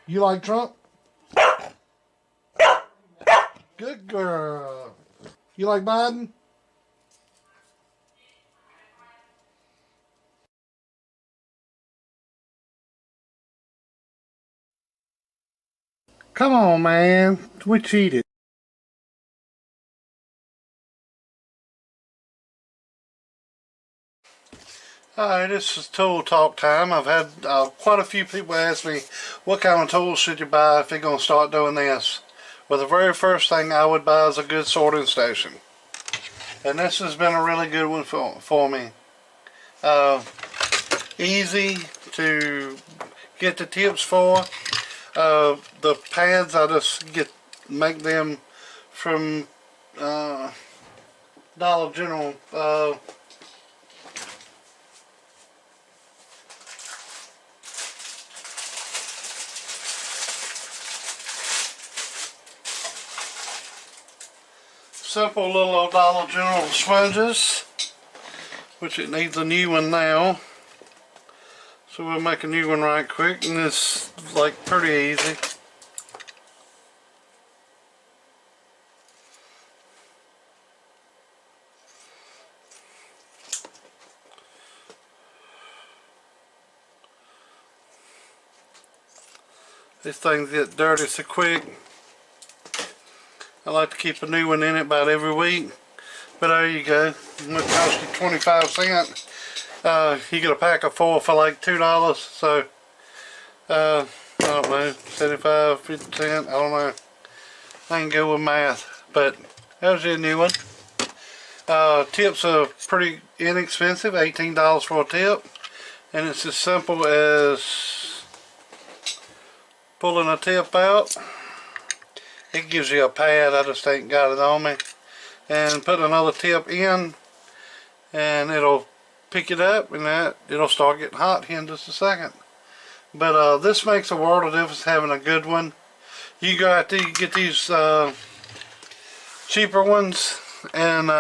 You like Trump? Good girl. You like Biden? Come on, man. We cheated. Alright, this is tool talk time. I've had quite a few people ask me what kind of tools should you buy if you're going to start doing this. Well, the very first thing I would buy is a good sorting station. And this has been a really good one for me. Easy to get the tips for. The pads, I just make them from Dollar General. Simple little Dollar General sponges, which it needs a new one now. So we'll make a new one right quick, and it's like pretty easy. These things get dirty so quick. I like to keep a new one in it about every week. But there you go. It cost you 25 cents. You get a pack of 4 for like $2. So, I don't know, 75, 50 cents, I don't know. I can go with math. But there's your new one. Tips are pretty inexpensive, $18 for a tip. And it's as simple as pulling a tip out. It gives you a pad, I just ain't got it on me. And put another tip in, and it'll pick it up, and it'll start getting hot here in just a second. But this makes a world of difference having a good one. You go out there, you get these cheaper ones, and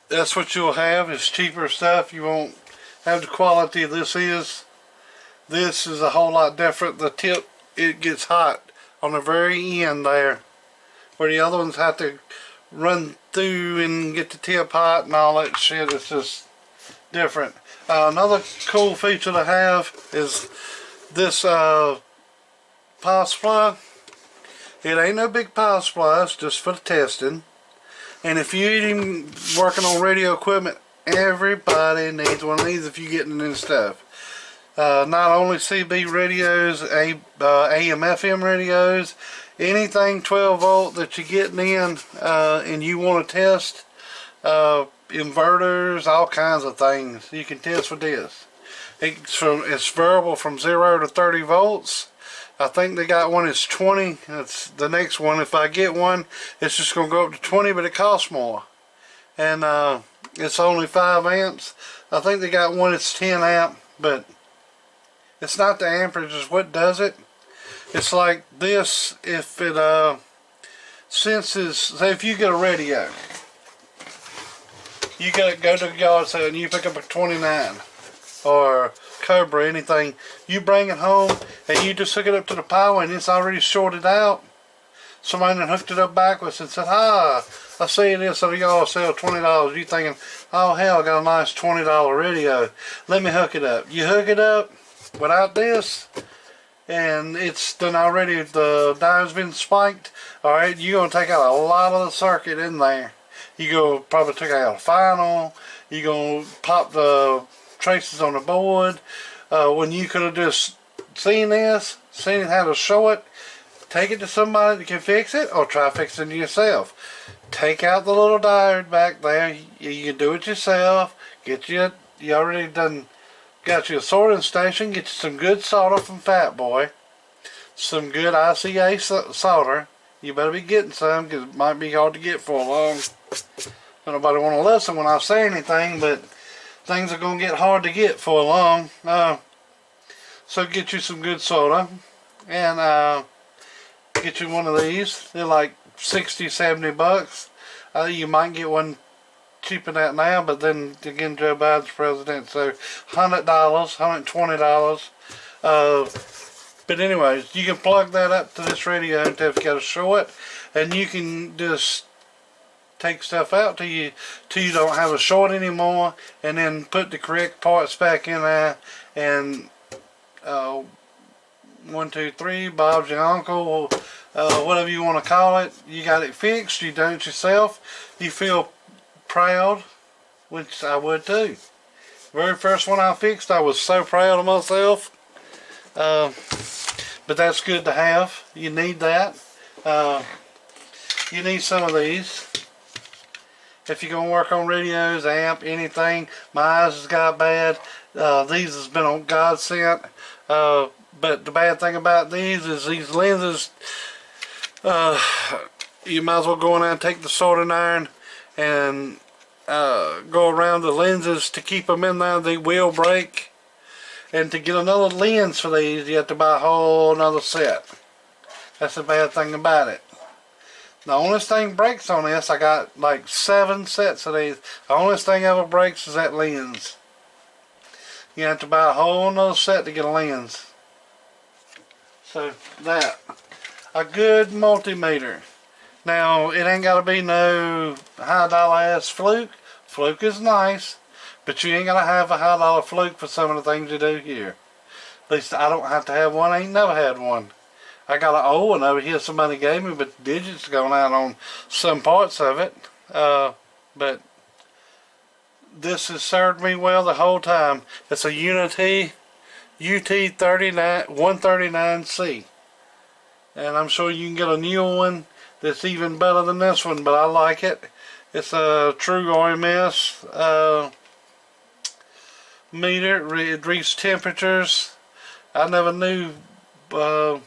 that's what you'll have, is cheaper stuff. You won't have the quality this is. This is a whole lot different. The tip, it gets hot on the very end there, where the other ones have to run through and get the tip hot and all that shit. It's just different. Another cool feature to have is this power supply. It ain't no big power supply, it's just for the testing. And if you're even working on radio equipment, everybody needs one of these if you're getting into stuff. Not only CB radios, AM FM radios, anything 12 volt that you're getting in and you want to test, inverters, all kinds of things you can test with this. It's variable from 0 to 30 volts. I think they got one that's 20. That's the next one. If I get one, it's just going to go up to 20, but it costs more. And it's only 5 amps. I think they got one that's 10 amp, but it's not the amperage is what does it. It's like this, if it senses, say if you get a radio, you gotta go to the yard sale and you pick up a 29 or Cobra, anything, you bring it home and you just hook it up to the power and it's already shorted out. Somebody done hooked it up backwards and said, I see this at a yard sale, $20. You thinking, oh hell, I got a nice $20 radio. Let me hook it up. You hook it up without this, and it's done already, the diode's been spiked. Alright, you're going to take out a lot of the circuit in there. You're going to probably take out a final. You're going to pop the traces on the board. When you could have just seen this, seen how to show it, take it to somebody that can fix it, or try fixing it yourself. Take out the little diode back there. You can do it yourself. You already done got you a sorting station. Get you some good solder from Fat Boy. Some good ICA solder. You better be getting some, because it might be hard to get for long. Nobody want to listen when I say anything, but things are going to get hard to get for long. So get you some good solder, and get you one of these. They're like 60, 70 bucks. You might get one cheaper than that now, but then again, Joe Biden's president, so $100, $120. But anyways, you can plug that up to this radio until it's got a short, and you can just take stuff out till you don't have a short anymore, and then put the correct parts back in there, and 1, 2, 3, Bob's your uncle, whatever you want to call it. You got it fixed. You done it yourself. You feel proud, which I would too. Very first one I fixed, I was so proud of myself. But that's good to have. You need that. You need some of these if you're gonna work on radios, amp, anything. My eyes has got bad. These has been on godsend. But the bad thing about these is these lenses. You might as well go in there and take the soldering iron and go around the lenses to keep them in there. They will break. And to get another lens for these, you have to buy a whole another set. That's the bad thing about it. The only thing breaks on this, I got like 7 sets of these. The only thing ever breaks is that lens. You have to buy a whole another set to get a lens. So that. A good multimeter. Now, it ain't got to be no high dollar ass Fluke. Fluke is nice. But you ain't got to have a high dollar Fluke for some of the things you do here. At least I don't have to have one. I ain't never had one. I got an old one over here somebody gave me, but the digits gone out on some parts of it. But this has served me well the whole time. It's a Unity UT139C. And I'm sure you can get a new one that's even better than this one, but I like it. It's a true RMS meter. It reads temperatures. I never knew that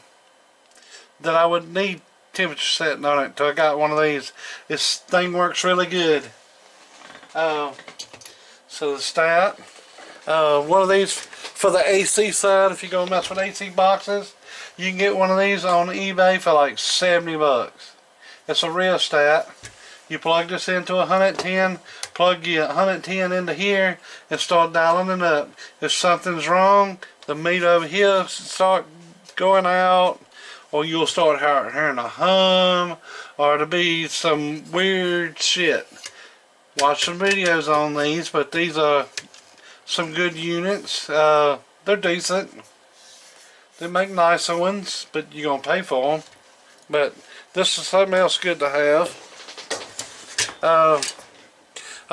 I would need temperature setting on it until I got one of these. This thing works really good. So the stat, one of these for the AC side. If you're gonna mess with AC boxes, you can get one of these on eBay for like 70 bucks. It's a real stat. You plug this into 110, plug your 110 into here, and start dialing it up. If something's wrong, the meter over here start going out, or you'll start hearing a hum, or to be some weird shit. Watch some videos on these, but these are some good units. They're decent. They make nicer ones, but you're going to pay for them. But this is something else good to have. A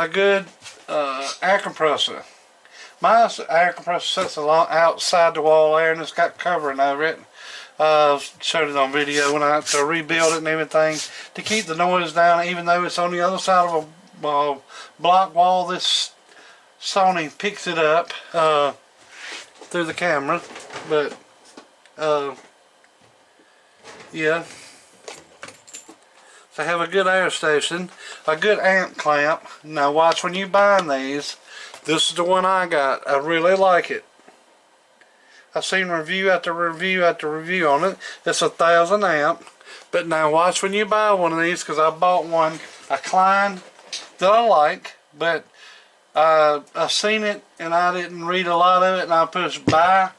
good air compressor. My air compressor sits along outside the wall there, and it's got covering over it. Showed it on video when I had to rebuild it and everything to keep the noise down, even though it's on the other side of a block wall. This Sony picks it up through the camera, but yeah. So have a good air station, a good amp clamp. Now watch when you buy these. This is the one I got. I really like it. I've seen review after review after review on it. It's 1,000 amp. But now watch when you buy one of these, because I bought one, a Klein, that I like, but I seen it and I didn't read a lot of it, and I pushed buy,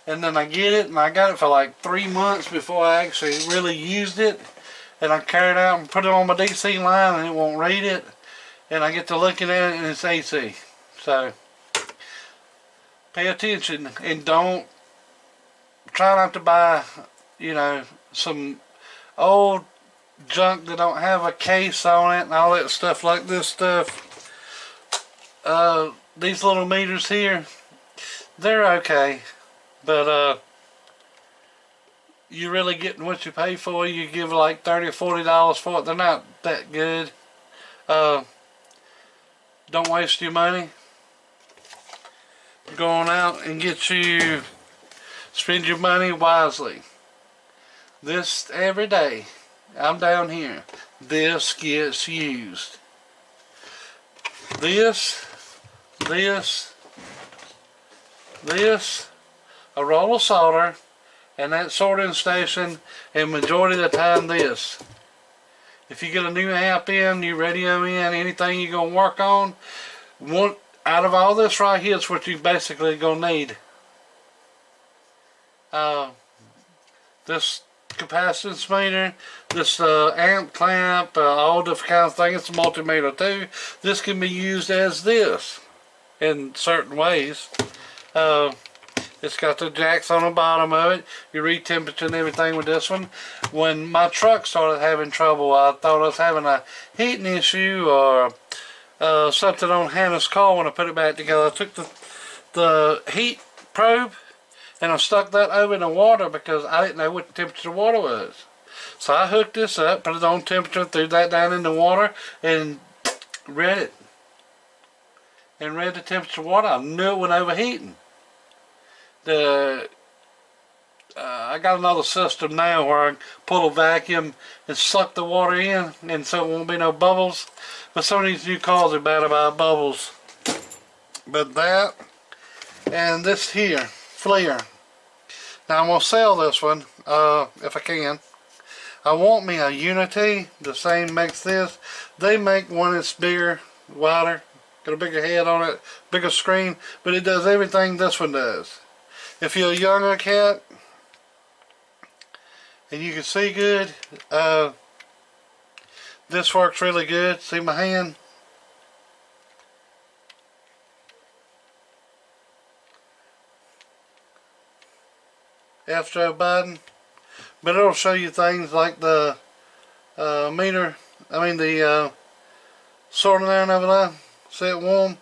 and then I get it, and I got it for like 3 months before I actually really used it, and I carried it out and put it on my DC line, and it won't read it, and I get to looking at it and it's AC. So pay attention, and don't try not to buy, you know, some old junk that don't have a case on it and all that stuff like this stuff. These little meters here, they're okay, but you're really getting what you pay for. You give like $30 or $40 for it. They're not that good. Don't waste your money. Go on out and spend your money wisely. This every day, I'm down here, this gets used. This, a roll of solder, and that soldering station, and majority of the time this. If you get a new amp in, new radio in, anything you're going to work on, out of all this right here is what you basically going to need. this capacitance meter, this amp clamp, all different kinds of things. It's a multimeter too. This can be used as this in certain ways. It's got the jacks on the bottom of it. You read temperature and everything with this one. When my truck started having trouble, I thought I was having a heating issue or something on Hannah's car. When I put it back together, I took the heat probe and I stuck that over in the water because I didn't know what the temperature of the water was. So I hooked this up, put it on temperature, threw that down in the water, and read it. And read the temperature of water. I knew it wasn't overheating. I got another system now where I can pull a vacuum and suck the water in, and so it won't be no bubbles. But some of these new cars are bad about bubbles. But that and this here, FLIR. Now I'm gonna sell this one if I can. I want me a Unity. The same makes this. They make one that's bigger, wider, got a bigger head on it, bigger screen, but it does everything this one does. If you're a younger cat and you can see good, this works really good. See my hand? F. Joe Biden. But it'll show you things like the meter, the sorting iron over there. See it warm?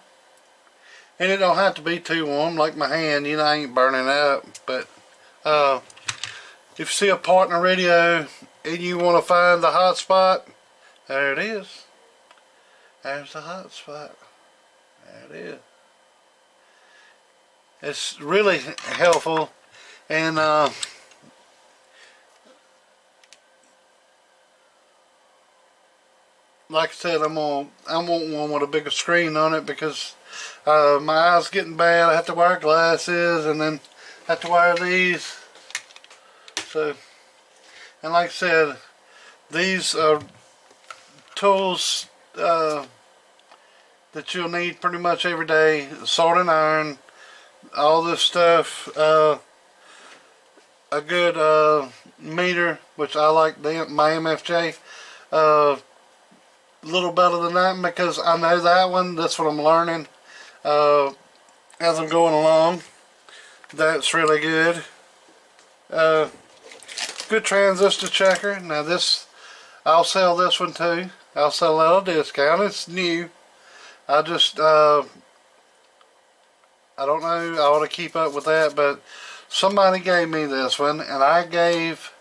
And it don't have to be too warm like my hand, you know, I ain't burning up. But if you see a partner radio and you want to find the hot spot, there it is. There's the hot spot. There it is. It's really helpful. And like I said, I want one with a bigger screen on it because my eyes getting bad. I have to wear glasses and then have to wear these. So, and like I said, these are tools that you'll need pretty much every day. Soldering iron, all this stuff. A good meter, which I like my MFJ. A little better than that because I know that one. That's what I'm learning as I'm going along. That's really good. Good transistor checker. Now this, I'll sell this one too. I'll sell that at a discount. It's new. I just I don't know. I ought to keep up with that, but somebody gave me this one, and I gave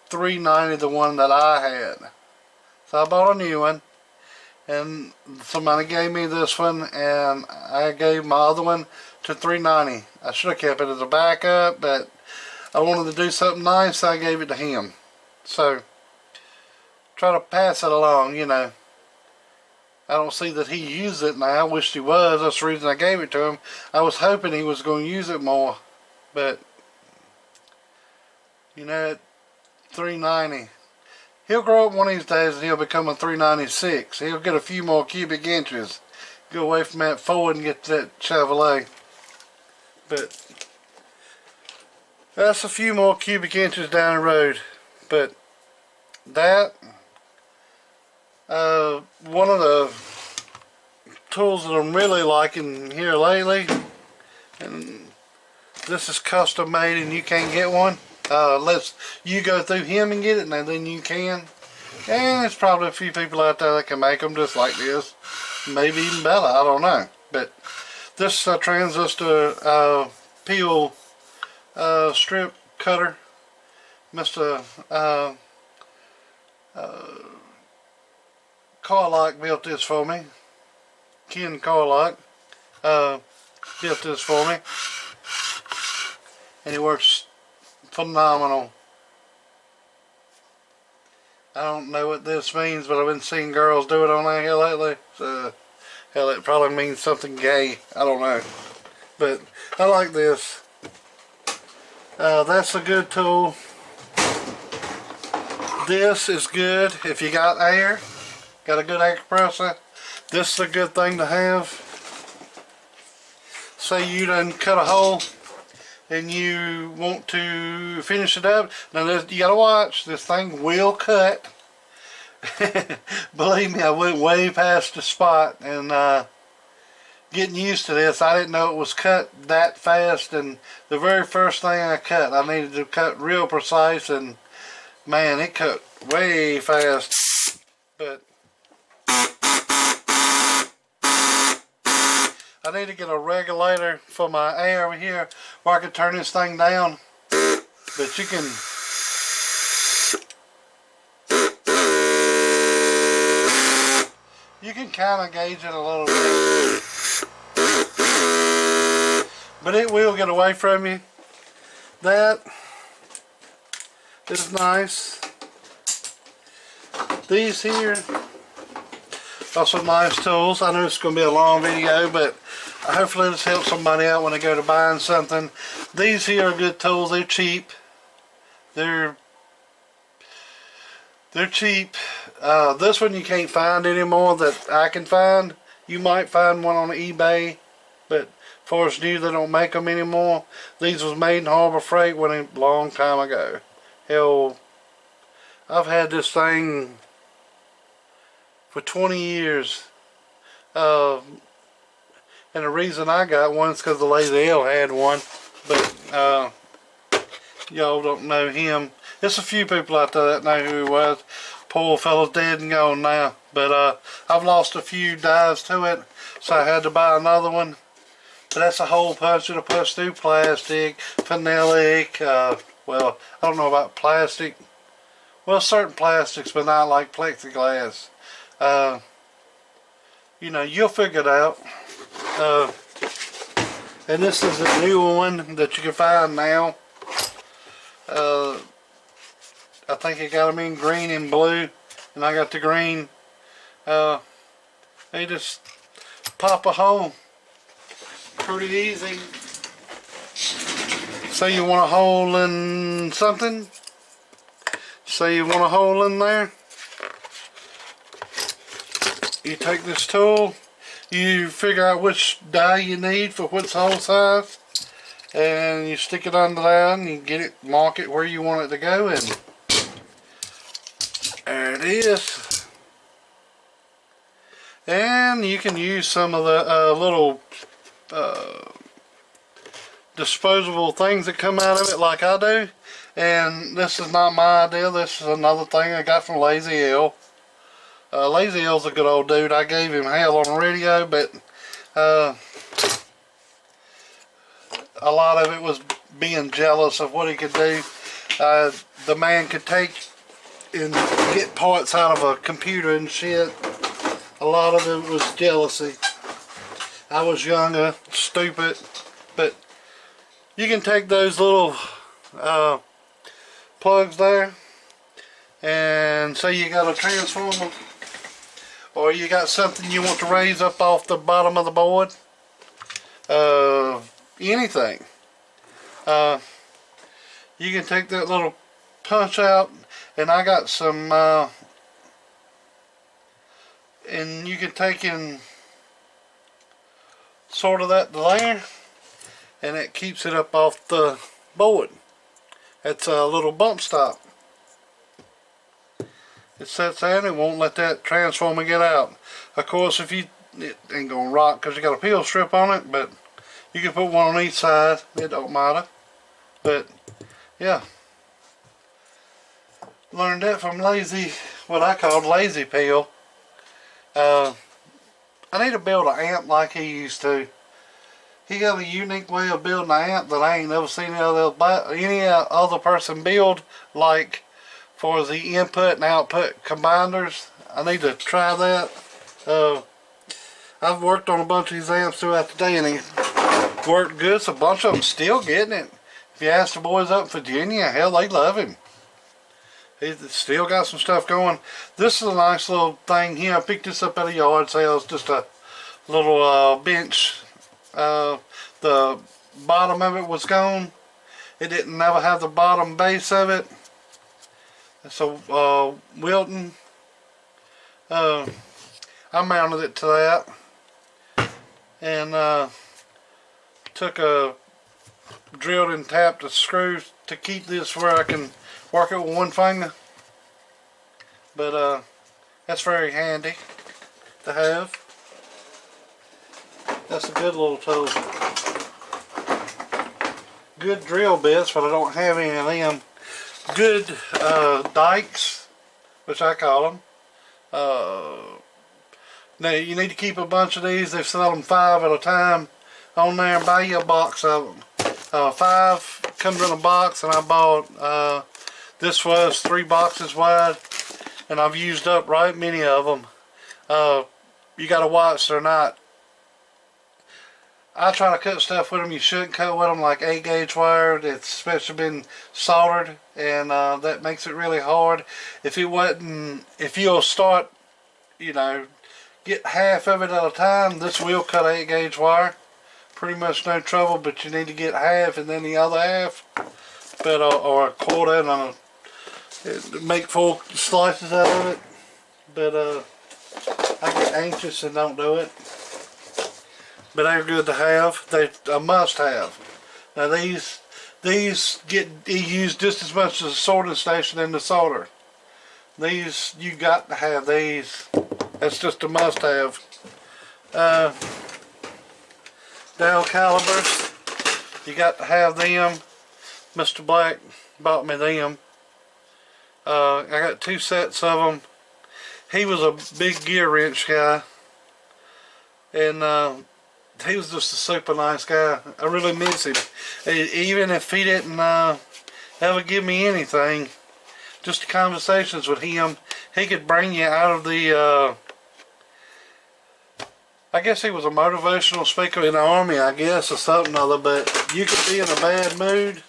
$3.90 the one that I had. So I bought a new one, and somebody gave me this one, and I gave my other one to $3.90. I should have kept it as a backup, but I wanted to do something nice, so I gave it to him. So try to pass it along, you know. I don't see that he used it now. I wished he was. That's the reason I gave it to him. I was hoping he was going to use it more, but you know, $3.90. He'll grow up one of these days and he'll become a $3.96. He'll get a few more cubic inches. Go away from that Ford and get that Chevrolet. But that's a few more cubic inches down the road. But that, one of the tools that I'm really liking here lately, and this is custom made and you can't get one. Unless you go through him and get it, and then you can. And there's probably a few people out there that can make them just like this. Maybe even better, I don't know. But this transistor peel strip cutter. Mr. Carlock built this for me. Ken Carlock built this for me. And it works phenomenal. I don't know what this means, but I've been seeing girls do it on here lately. So, hell, it probably means something gay. I don't know. But I like this. That's a good tool. This is good if you got air. Got a good air compressor. This is a good thing to have. Say you done cut a hole and you want to finish it up, now you gotta watch, this thing will cut. Believe me, I went way past the spot, and getting used to this, I didn't know it was cut that fast, and the very first thing I cut, I needed to cut real precise, and man, it cut way fast. But I need to get a regulator for my air over here where I can turn this thing down. But you can kind of gauge it a little bit. But it will get away from you. That is nice. These here are some nice tools. I know it's going to be a long video, but hopefully this helps somebody out when they go to buying something. These here are good tools. They're cheap. They're cheap. This one you can't find anymore that I can find. You might find one on eBay, but as far as new, they don't make them anymore. These was made in Harbor Freight a long time ago. Hell, I've had this thing for 20 years. And the reason I got one is because the Lazy L had one. But y'all don't know him. There's a few people out there that know who he was. Poor fellow's dead and gone now. But I've lost a few dies to it, so I had to buy another one. But that's a hole puncher to push through plastic, phenolic, well, I don't know about plastic. Well, certain plastics, but not like plexiglass. You know, you'll figure it out. And this is a new one that you can find now. I think it got them in green and blue, and I got the green. They just pop a hole. Pretty easy. Say you want a hole in something. Say you want a hole in there. You take this tool, you figure out which die you need for which hole size, and you stick it under there and you get it, mark it where you want it to go, and there it is. And you can use some of the little disposable things that come out of it like I do. And this is not my idea, this is another thing I got from Lazy L. Lazy L's a good old dude. I gave him hell on the radio, but a lot of it was being jealous of what he could do. The man could take and get parts out of a computer and shit. A lot of it was jealousy. I was younger, stupid, but you can take those little plugs there, and say you got a transformer, or you got something you want to raise up off the bottom of the board, anything. You can take that little punch out, and I got some, and you can take in sort of that there, and it keeps it up off the board. It's a little bump stop. It sets there and it won't let that transformer get out. Of course, if you, it ain't gonna rock because you got a peel strip on it, but you can put one on each side, it don't matter. But yeah, learned that from Lazy, what I called Lazy Peel. I need to build an amp like he used to. He got a unique way of building an amp that I ain't never seen any other person build, like for the input and output combiners. I need to try that. I've worked on a bunch of these amps throughout the day and they worked good, so a bunch of them still getting it. If you ask the boys up in Virginia, hell, they love him. He's still got some stuff going. This is a nice little thing here. I picked this up at a yard sale. It's just a little bench. The bottom of it was gone. It didn't never have the bottom base of it. So Wilton, I mounted it to that, and took a drilled and tapped the screws to keep this where I can work it with one finger. But that's very handy to have. That's a good little tool. Good drill bits, but I don't have any of them. Good dikes, which I call them. Now you need to keep a bunch of these. They sell them 5 at a time on there. Buy you a box of them. 5 comes in a box, and I bought this was 3 boxes wide, and I've used up right many of them. You got to watch they're not. I try to cut stuff with them you shouldn't cut with them, like 8-gauge wire that's especially been soldered, and that makes it really hard. If you'll start, you know, get half of it at a time, this will cut 8-gauge wire. Pretty much no trouble, but you need to get half and then the other half, but or a quarter, and make 4 slices out of it. But I get anxious and don't do it. But they're good to have. They're a must-have. Now these get used just as much as the sorting station and the solder. These, you got to have these. That's just a must-have. Dowel calipers, you got to have them. Mr. Black bought me them. I got 2 sets of them. He was a big gear wrench guy, and he was just a super nice guy. I really miss him. Even if he didn't ever give me anything, just the conversations with him, he could bring you out of the, I guess he was a motivational speaker in the Army, I guess, or something or other, but you could be in a bad mood,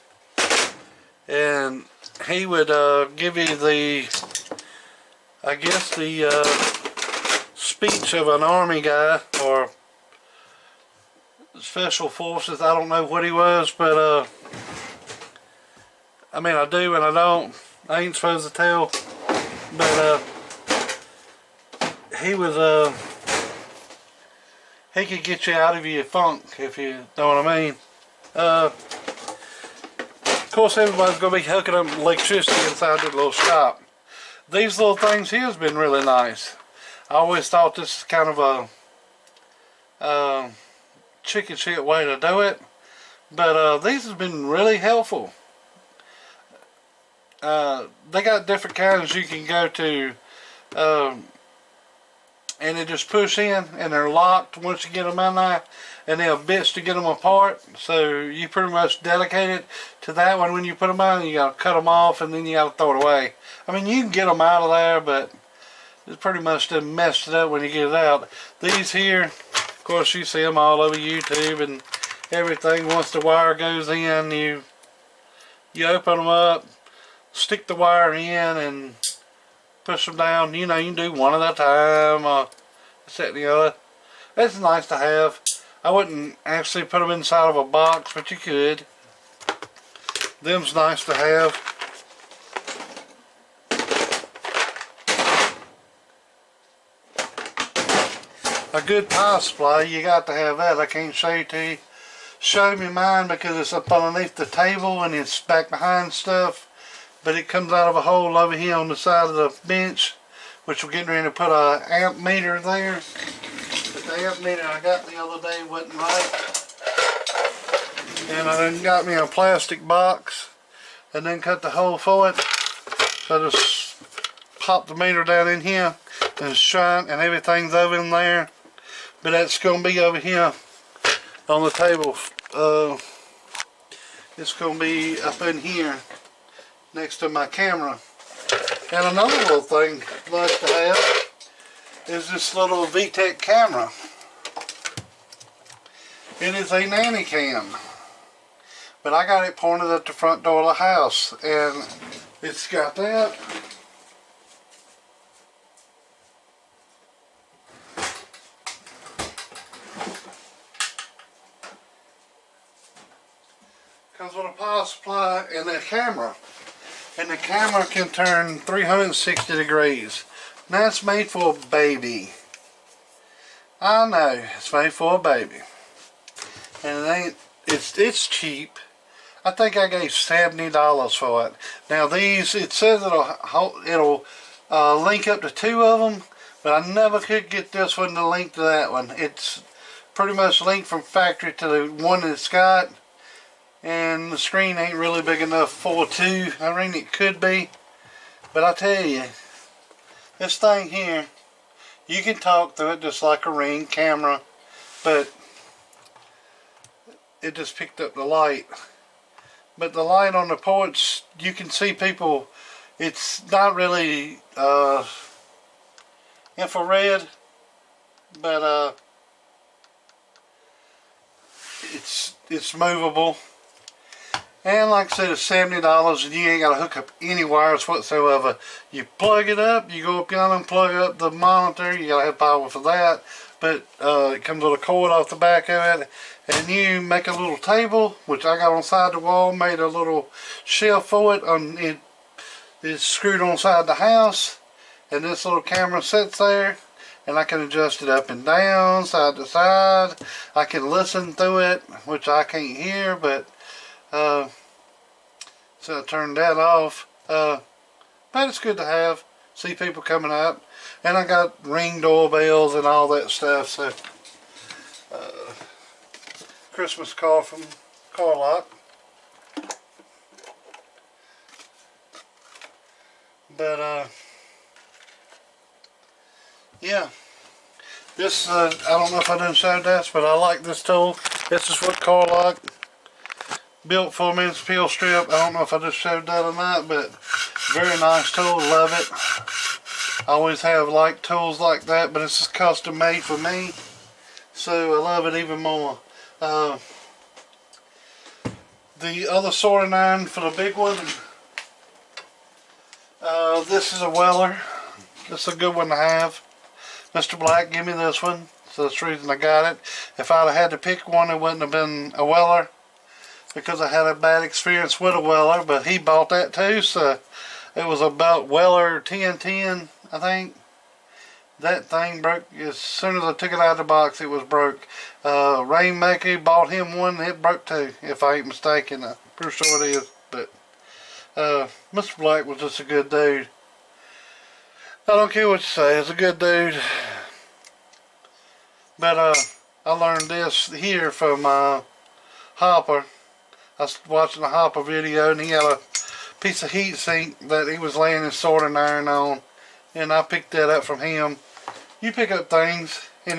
and he would give you the, I guess, the speech of an Army guy, or Special Forces. I don't know what he was, but I mean, I do and I don't. I ain't supposed to tell, but he was he could get you out of your funk, if you know what I mean. Of course, everybody's gonna be hooking up electricity inside their little shop. These little things here has been really nice. I always thought this is kind of a chicken shit way to do it, but these have been really helpful. They got different kinds you can go to, and they just push in and they're locked once you get them in there, and they're bits to get them apart, so you pretty much dedicate it to that one. When you put them on, you gotta cut them off and then you gotta throw it away. I mean, you can get them out of there, but it's pretty much done messed it up when you get it out. These here, of course, you see them all over YouTube and everything. Once the wire goes in, you open them up, stick the wire in, and push them down. You know, you can do one at a time, this, that, and the other. It's nice to have. I wouldn't actually put them inside of a box, but you could. Them's nice to have. A good power supply, you got to have that. I can't show me mine because it's up underneath the table and it's back behind stuff. But it comes out of a hole over here on the side of the bench, which we're getting ready to put a amp meter there. But the amp meter I got the other day wasn't right. And I then got me a plastic box and then cut the hole for it. So I just pop the meter down in here and shine, and everything's over in there. But that's going to be over here on the table. It's going to be up in here next to my camera. And another little thing I'd like to have is this little VTech camera. It is a nanny cam, but I got it pointed at the front door of the house, and it's got that. Comes with a power supply and a camera. And the camera can turn 360 degrees. Now it's made for a baby. I know, it's made for a baby. And it ain't, it's cheap. I think I gave $70 for it. Now these, it says it'll link up to 2 of them, but I never could get this one to link to that one. It's pretty much linked from factory to the one it's got, and the screen ain't really big enough for 2. I mean, it could be, but I tell you, this thing here, you can talk through it just like a Ring camera, but it just picked up the light. But the light on the porch, you can see people. It's not really infrared, but it's movable. And like I said, it's $70, and you ain't got to hook up any wires whatsoever. You plug it up, you go up down and plug up the monitor. You got to have power for that, but it comes with a cord off the back of it. And you make a little table, which I got on the side of the wall, made a little shelf for it. It's screwed on the side of the house, and this little camera sits there, and I can adjust it up and down, side to side. I can listen through it, which I can't hear, but so I turned that off. But it's good to have. See people coming up, and I got Ring doorbells and all that stuff. So Christmas card from Car-Lock. But yeah, this I don't know if I done showed this, but I like this tool. This is what Car-Lock built for me. It's peel strip. I don't know if I just showed that or not, but very nice tool. Love it. I always have liked tools like that, but it's just custom made for me, so I love it even more. The other soldering iron for the big one, this is a Weller. This is a good one to have. Mr. Black gave me this one, so that's the reason I got it. If I'd have had to pick one, it wouldn't have been a Weller, because I had a bad experience with a Weller, but he bought that too, so it was about Weller 1010, I think. That thing broke as soon as I took it out of the box. It was broke. Rainmaker bought him one, and it broke too, if I ain't mistaken. I'm pretty sure it is. But Mr. Black was just a good dude. I don't care what you say, he's a good dude. But I learned this here from Hopper. I was watching a Hopper video, and he had a piece of heat sink that he was laying his soldering iron on, and I picked that up from him. You pick up things, and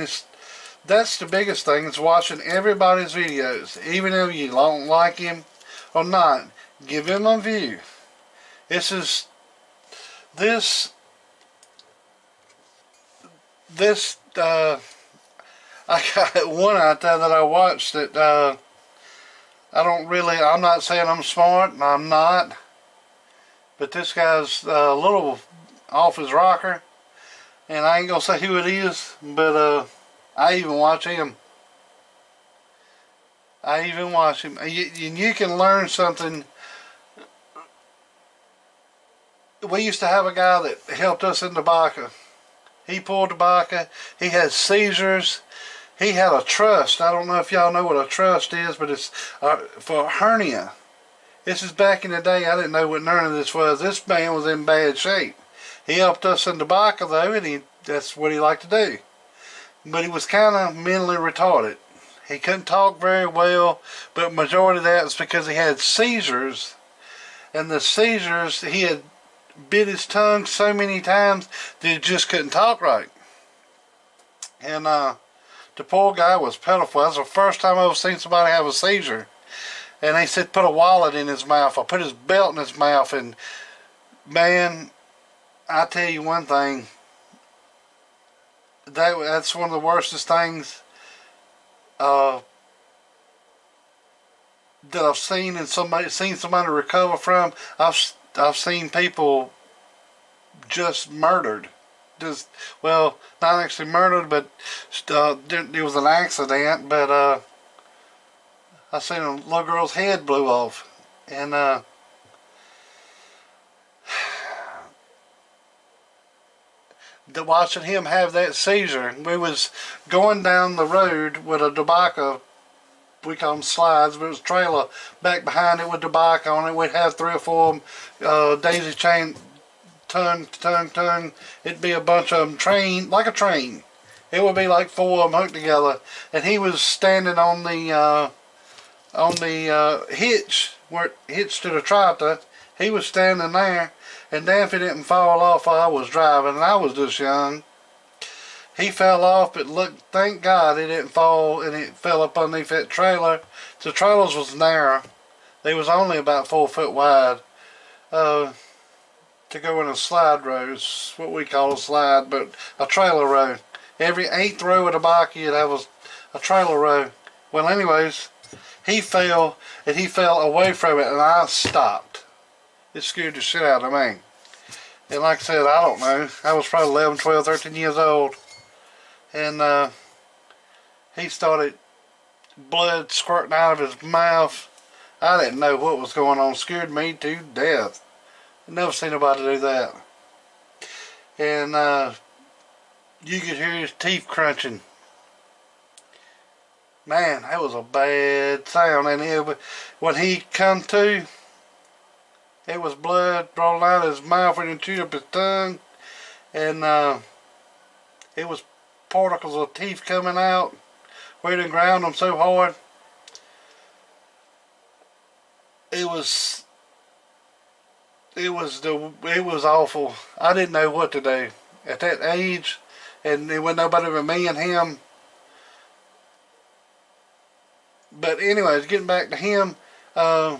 that's the biggest thing, is watching everybody's videos. Even if you don't like him or not, give him a view. I got one out there that I watched that I'm not saying I'm smart, and I'm not, but this guy's a little off his rocker, and I ain't gonna say who it is, but I even watch him. And you can learn something. We used to have a guy that helped us in tobacco. He pulled tobacco. He had seizures. He had a trust. I don't know if y'all know what a trust is, but it's for a hernia. This is back in the day. I didn't know what none of this was. This man was in bad shape. He helped us in tobacco though, and that's what he liked to do. But he was kind of mentally retarded. He couldn't talk very well, but majority of that was because he had seizures. And the seizures, he had bit his tongue so many times that he just couldn't talk right. And the poor guy was pitiful. That's the first time I've ever seen somebody have a seizure. And they said put a wallet in his mouth, or put his belt in his mouth, and man, I tell you one thing, that's one of the worstest things that I've seen, and seen somebody recover from. I've seen people just murdered. Well, not actually murdered, but it was an accident. But I seen a little girl's head blew off, and watching him have that seizure. We was going down the road with a tobacco we call them slides, but it was a trailer back behind it with the bike on it. We'd have 3 or 4 daisy chain, turn. It'd be a bunch of them train, like a train. It would be like 4 of them hooked together, and he was standing on the hitch where it hitched to the tractor. He was standing there, and Daffy didn't fall off while I was driving, and I was just young. He fell off, but look, thank God he didn't fall, and it fell up underneath that trailer. The trailers was narrow. They was only about 4 foot wide. To go in a slide row is what we call a slide, but a trailer row. Every 8th row of the bike you'd have a trailer row. Well, anyways, he fell, and he fell away from it, and I stopped. It scared the shit out of me. And like I said, I don't know. I was probably 11, 12, 13 years old. And he started blood squirting out of his mouth. I didn't know what was going on. Scared me to death. Never seen nobody do that. And you could hear his teeth crunching. Man, that was a bad sound. And when he come to, it was blood rolling out of his mouth when he chewed up his tongue. And it was particles of teeth coming out where he done ground them so hard. It was awful. I didn't know what to do at that age, and there wasn't nobody but me and him. But anyways, getting back to him, that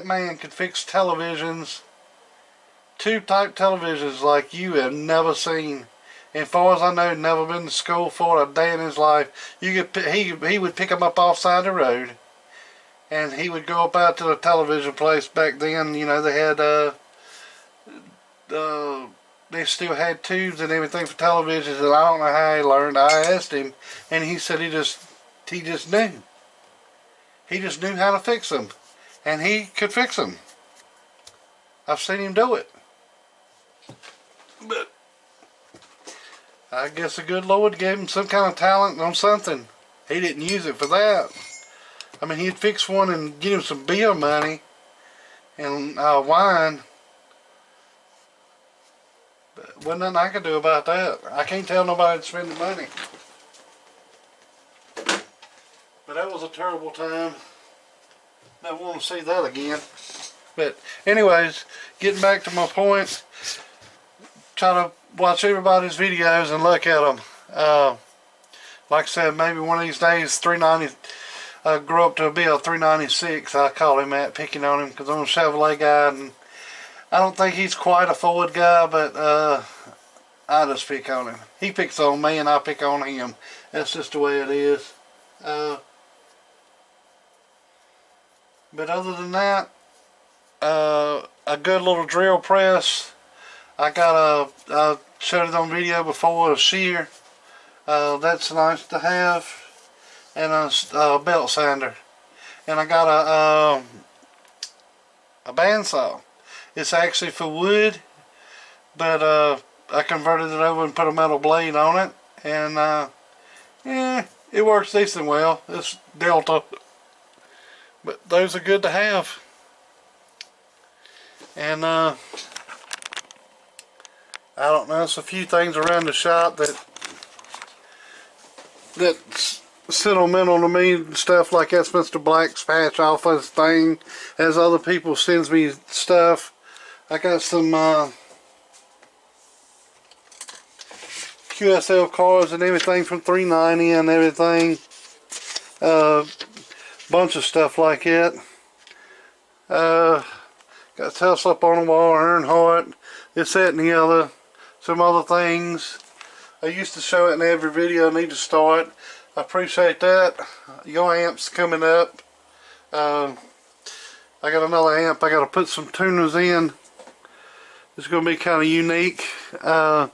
man could fix televisions, tube type televisions like you have never seen. And as far as I know, never been to school for a day in his life. He would pick them up off side the road, and he would go up out to the television place. Back then, you know, they had they still had tubes and everything for televisions, and I don't know how he learned. I asked him, and he said he just knew. He just knew how to fix them, and he could fix them. I've seen him do it. But I guess the good Lord gave him some kind of talent on something. He didn't use it for that. I mean, he'd fix one and get him some beer money and wine. But wasn't nothing I could do about that. I can't tell nobody to spend the money. But that was a terrible time. Never want to see that again. But anyways, getting back to my point, try to watch everybody's videos and look at them. Like I said, maybe one of these days, 390. Grew up to be a 396. I call him that, picking on him because I'm a Chevrolet guy, and I don't think he's quite a Ford guy, but I just pick on him. He picks on me, and I pick on him. That's just the way it is. But other than that, a good little drill press. I showed it on video before, a shear. That's nice to have. And a belt sander. And I got a bandsaw. It's actually for wood, but I converted it over and put a metal blade on it. And yeah, it works decent well. It's Delta. But those are good to have. And I don't know, there's a few things around the shop that's sentimental to me, stuff like that's Mr. Black's patch off his thing. As other people sends me stuff, I got some QSL cards and everything from 390 and everything. Bunch of stuff like that. Got Tesla up on the wall, Earnhardt, this, that, and the other. Some other things. I used to show it in every video. I need to start. I appreciate that. Your amp's coming up. I got another amp. I got to put some tuners in. It's going to be kind of unique. But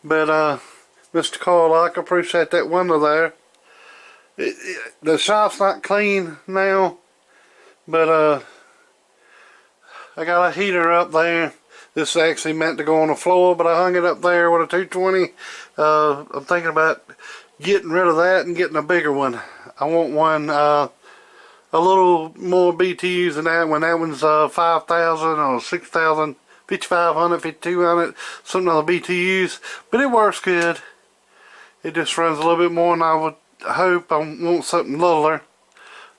Mr. Carlock, I appreciate that window there. The shop's not clean now, but I got a heater up there. This is actually meant to go on the floor, but I hung it up there with a 220. I'm thinking about getting rid of that and getting a bigger one. I want one a little more BTUs than that one. That one's 5,000 or 6,000, 5,500, 5,200, something on the BTUs. But it works good. It just runs a little bit more than I would hope. I want something littler.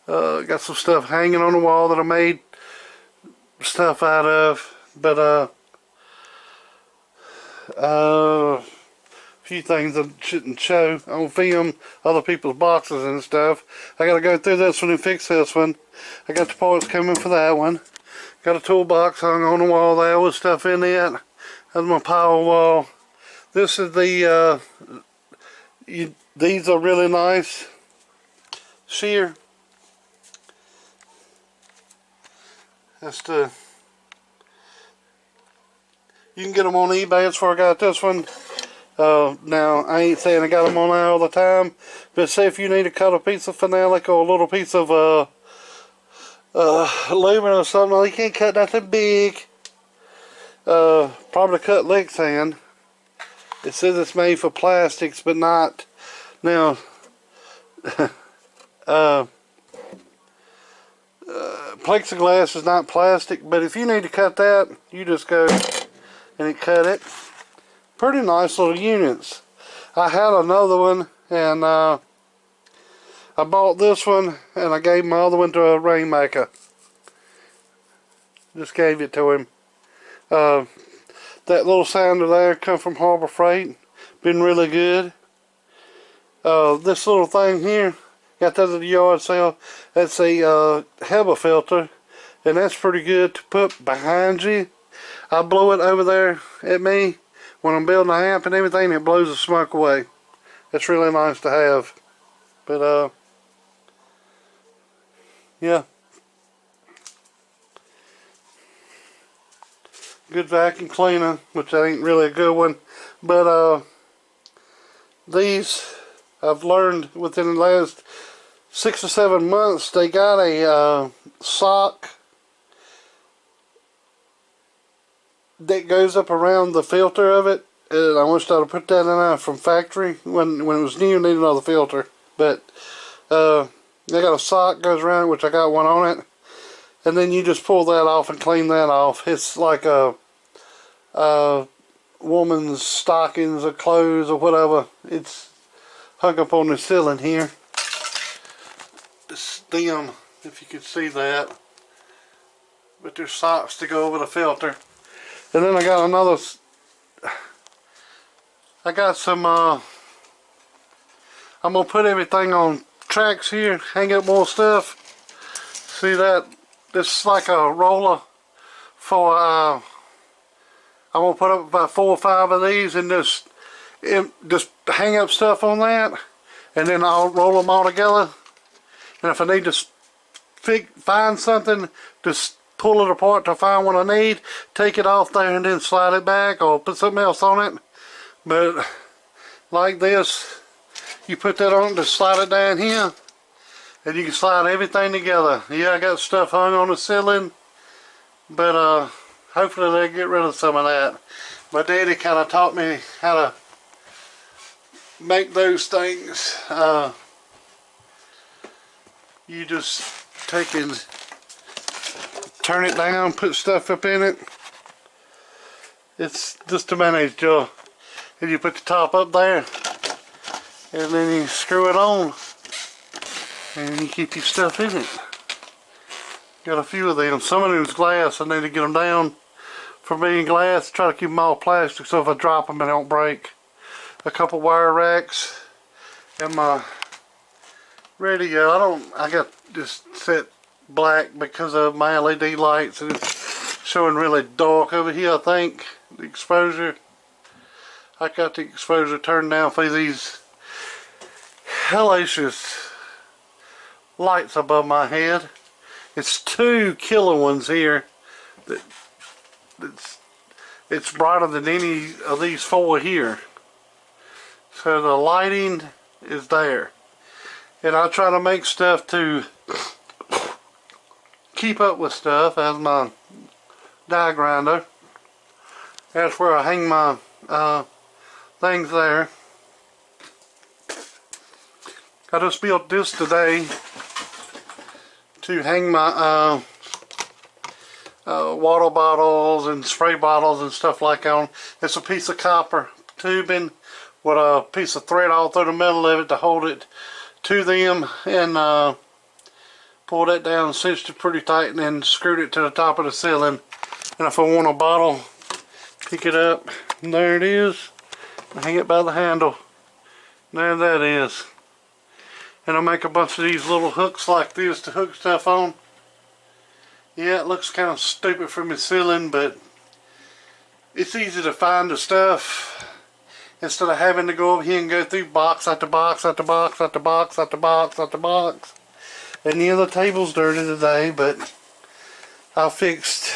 Got some stuff hanging on the wall that I made stuff out of. But a few things I shouldn't show on film, other people's boxes and stuff. I gotta go through this one and fix this one. I got the parts coming for that one. Got a toolbox hung on the wall there with stuff in it. That's my power wall. This is the these are really nice shear. That's the, you can get them on eBay. That's where I got this one. Now, I ain't saying I got them on there all the time, but say if you need to cut a piece of phenolic or a little piece of aluminum or something, you can't cut nothing big. Probably cut Lexan. It says it's made for plastics, but not. Now, plexiglass is not plastic, but if you need to cut that, you just go and it cut it. Pretty nice little units. I had another one, and I bought this one and I gave my other one to a rainmaker. Just gave it to him. That little sander there come from Harbor Freight. Been really good. This little thing here, got that at the yard sale. That's a HEPA filter, and that's pretty good to put behind you. I blow it over there at me when I'm building a amp and everything. It blows the smoke away. It's really nice to have. But yeah, good vacuum cleaner, which ain't really a good one, but these I've learned within the last 6 or 7 months. They got a sock that goes up around the filter of it, and I wish I'd have put that in there from factory when it was new. Need another filter, but they got a sock goes around, which I got one on it, and then you just pull that off and clean that off. It's like a woman's stockings or clothes or whatever. It's hung up on the ceiling here. The stem, if you could see that, but there's socks to go over the filter. And then I got another, I got some, I'm going to put everything on tracks here, hang up more stuff. See that? This is like a roller for, I'm going to put up about 4 or 5 of these and just hang up stuff on that. And then I'll roll them all together. And if I need to find something, just pull it apart to find what I need, take it off there and then slide it back or put something else on it. But like this, you put that on, just slide it down here, and you can slide everything together. Yeah, I got stuff hung on the ceiling, but hopefully they'll get rid of some of that. My daddy kind of taught me how to make those things. You just take and turn it down, put stuff up in it. It's just a mayonnaise jar. And you put the top up there, and then you screw it on, and you keep your stuff in it. Got a few of them. Some of them's glass. I need to get them down for being glass. Try to keep them all plastic so if I drop them, they don't break. A couple wire racks, and my radio. I got this set black because of my LED lights, and it's showing really dark over here. I think the exposure, I got the exposure turned down for these hellacious lights above my head. It's 2 killer ones here it's brighter than any of these 4 here. So the lighting is there, and I try to make stuff to keep up with stuff as my die grinder. That's where I hang my things there. I just built this today to hang my water bottles and spray bottles and stuff like on. It's a piece of copper tubing with a piece of thread all through the middle of it to hold it to them, and pulled that down, cinched it pretty tight, and then screwed it to the top of the ceiling. And if I want a bottle, pick it up, and there it is. Hang it by the handle. There that is. And I'll make a bunch of these little hooks like this to hook stuff on. Yeah, it looks kind of stupid from the ceiling, but it's easy to find the stuff instead of having to go over here and go through box after box after box after box after box after box. And yeah, the table's dirty today, but I fixed,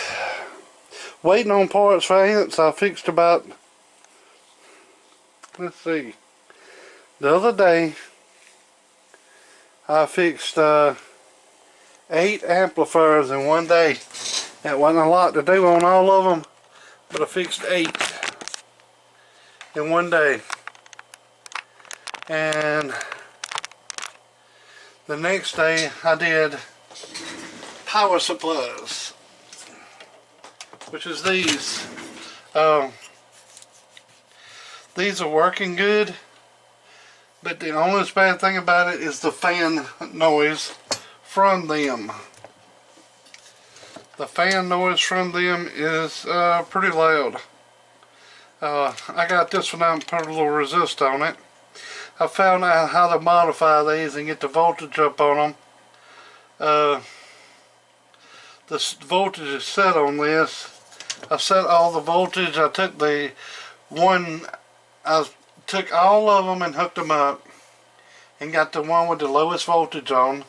waiting on parts for ants, I fixed about, let's see, the other day I fixed 8 amplifiers in one day. That wasn't a lot to do on all of them, but I fixed 8 in one day. And the next day I did power supplies, which is these. These are working good, but the only bad thing about it is the fan noise from them. The fan noise from them is pretty loud. I got this one out and put a little resist on it. I found out how to modify these and get the voltage up on them. The voltage is set on this. I set all the voltage. I took took all of them and hooked them up and got the one with the lowest voltage on,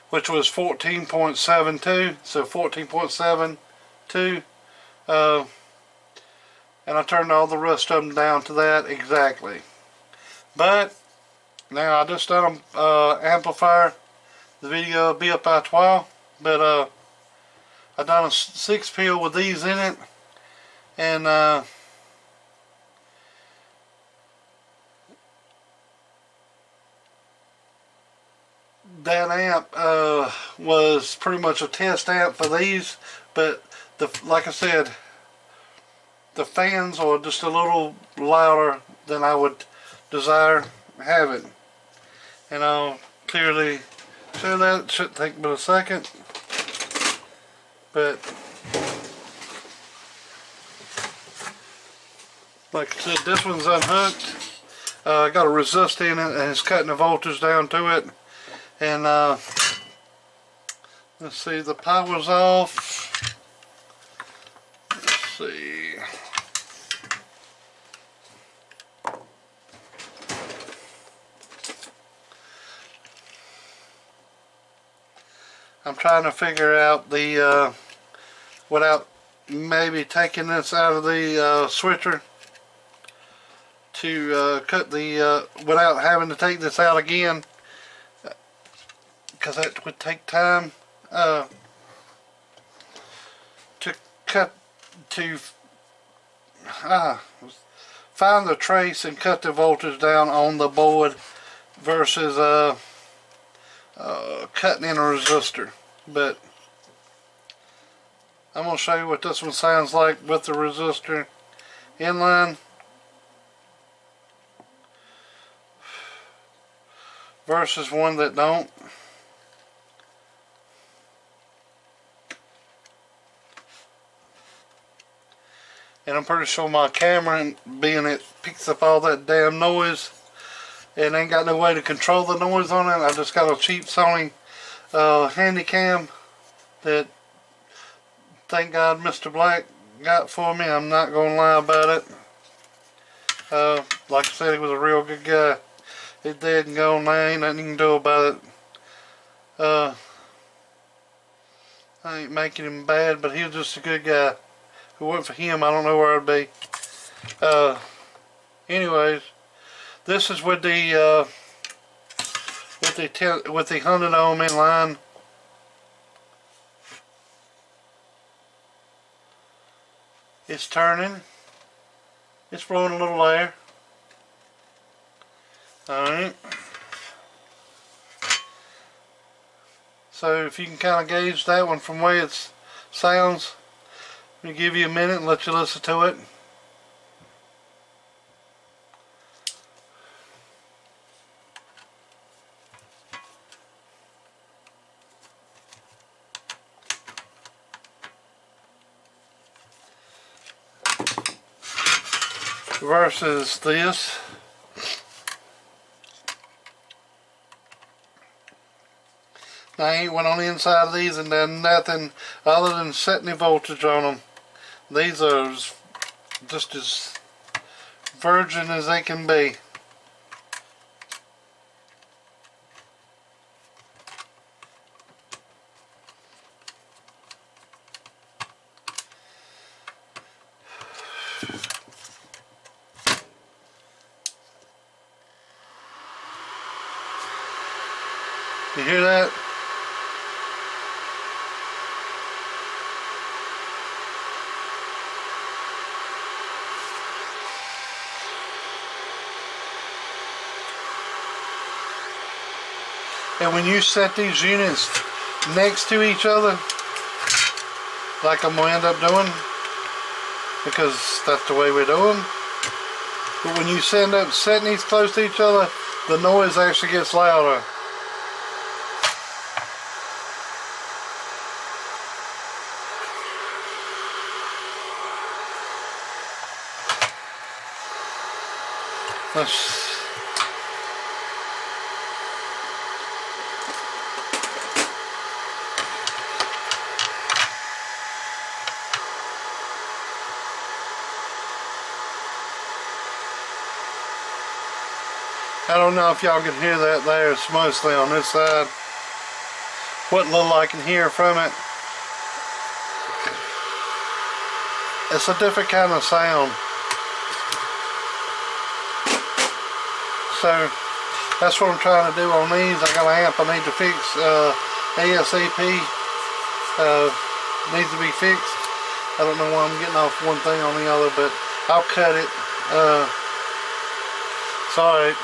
which was 14.72, so 14.72, and I turned all the rest of them down to that exactly. But now I just done an amplifier. The video will be up after a while, but I done a 6 peel with these in it, and that amp was pretty much a test amp for these, but like I said, the fans are just a little louder than I would desire having. And I'll clearly show that. It shouldn't take but a second, but like I said, this one's unhooked. I got a resist in it and it's cutting the voltage down to it. And let's see, the power's off. Let's see. I'm trying to figure out the without maybe taking this out of the switcher to cut the without having to take this out again, because that would take time to find the trace and cut the voltage down on the board versus cutting in a resistor. But I'm going to show you what this one sounds like with the resistor inline versus one that don't. And I'm pretty sure my camera, being it picks up all that damn noise and ain't got no way to control the noise on it. I just got a cheap Sony Handycam that, thank God, Mr. Black got for me. I'm not going to lie about it. Like I said, he was a real good guy. He's dead and gone now. Ain't nothing you can do about it. I ain't making him bad, but he was just a good guy. If it wasn't for him, I don't know where I'd be. Anyways, this is with the 100 ohm inline. It's turning. It's blowing a little air. Alright. So if you can kind of gauge that one from the way it sounds, let me give you a minute and let you listen to it. Versus this. Now, I ain't went on the inside of these and done nothing other than setting the voltage on them. These are just as virgin as they can be. You hear that? And when you set these units next to each other, like I'm going to end up doing, because that's the way we do them, but when you end up setting these close to each other, the noise actually gets louder. I don't know if y'all can hear that there. It's mostly on this side. What little I can hear from it. It's a different kind of sound. So that's what I'm trying to do on these. I got an amp I need to fix ASAP. Needs to be fixed. I don't know why I'm getting off one thing on the other, but I'll cut it. Sorry.